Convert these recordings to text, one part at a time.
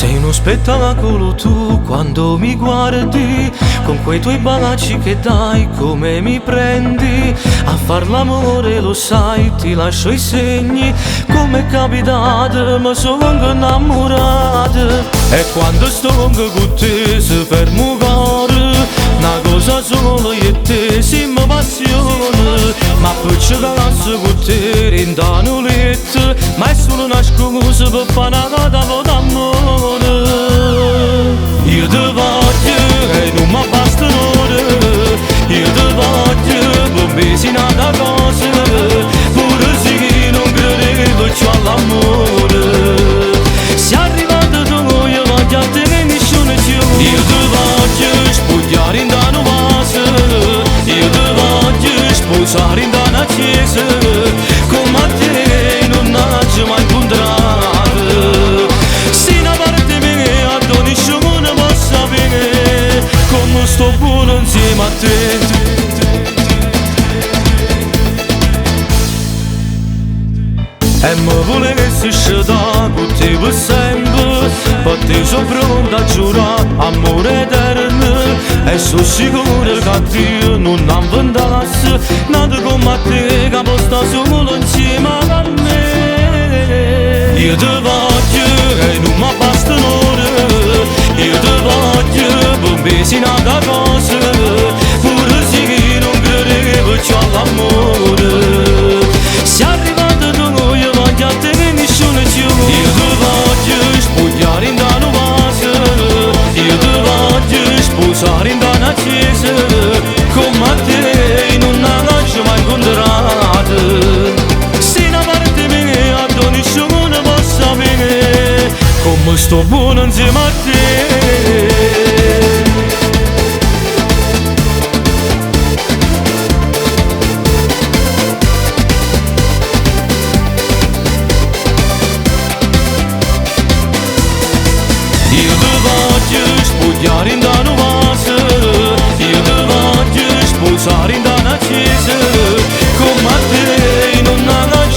Sei uno spettacolo tu quando mi guardi, con quei tuoi baci che dai, come mi prendi. A far l'amore lo sai, ti lascio i segni, come è capitato, ma sono innamorato. E quando sto con te si ferma il cuore, una cosa solo io e te, siamo passione. Ma poi ci calasso con te in un letto, ma è solo una scusa per fare una cosa d'amore. Io ti voglio e non mi basta un'ora, io ti voglio per me sei nata cosa, pure se non credevo più all'amore. Se arrivato tu io voglio a te che nessuno più. Io ti voglio spogliare in una vase, io ti voglio sposare in una chiesa, come a te non ho mai incontrato. Se una parte mia a nessuno ne possa sapere come sto buono insieme a te. E mi volessi scegliere con te per sempre, per te sono pronto a giurare amore eterno. E sono sicuro che a Dio non inventassi nata come a te, che può stare solo insieme a me. Io ti voglio e non mi basta un'ora, io ti voglio per me sei nata cosa, pure se non credevo più all'amore. Se arrivato tu io voglio a te che nessuno più. Io ti voglio spogliare in una vase, io ti voglio sposare in una chiesa, come a te non ho mai incontrato. Se una parte mia a nessuno ne possa sapere come sto buono insieme a te. Spogliare in una vase, io ti voglio sposare in una chiesa, come a te non ho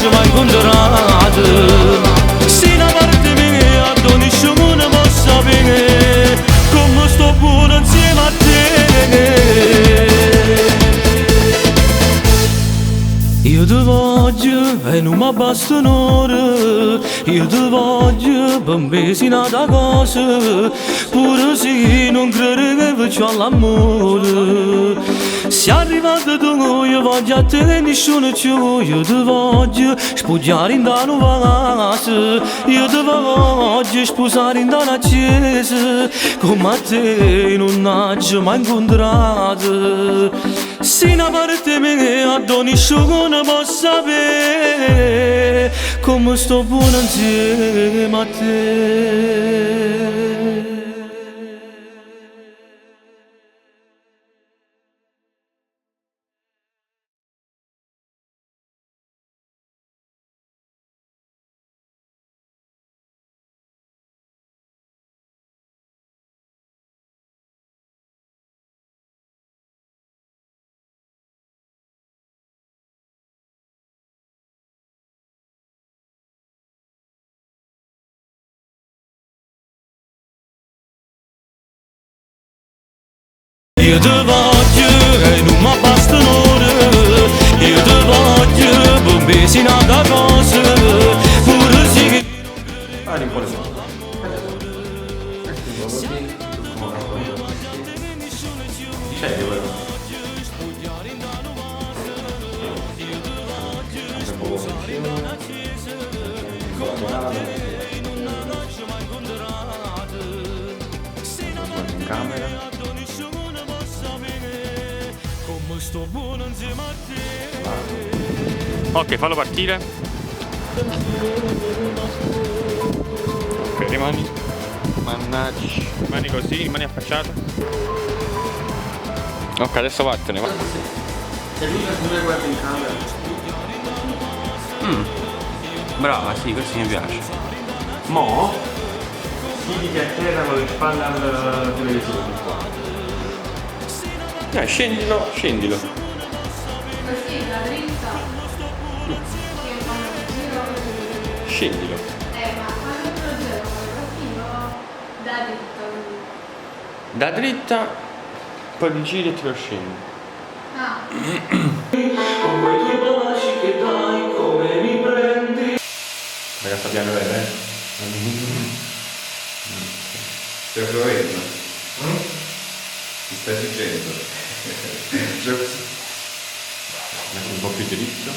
mai incontrato. Se una parte mia a nessuno ne possa sapere come sto buono insieme a te. Io ti voglio e non mi basta un'ora, io ti voglio per me sei nata cosa, pure se non credevo più all'amore. Se arrivato tu io voglio a te che nessuno più. Io ti voglio spogliare in una vase, io ti voglio sposare in una chiesa, come a te non ho mai incontrato. Se una parte mia a nessuno ne possa sapere come sto buono insieme a te. Io ti voglio e non mi basta un'ora, io ti voglio per me sei nata cosa, pure se che un po' di c'è di quello. In camera. Ok, fallo partire. Ok, rimani. Mannaggia. Rimani così, rimani affacciato. Ok, adesso vattene. Se lui pure guarda in camera. Brava, sì, questo mi piace. Mo? Siediti a terra con le spalle al televisore. Scendilo, scendilo. Così, la dritta. Scendilo. Ma quando te lo giro, Da dritta, poi ti giri e te lo scendi. Ah, Con quei tuoi baci che dai, come mi prendi. Ragazza piano bene, Stai provando? Ti stai esigendo? Un po' più dritto.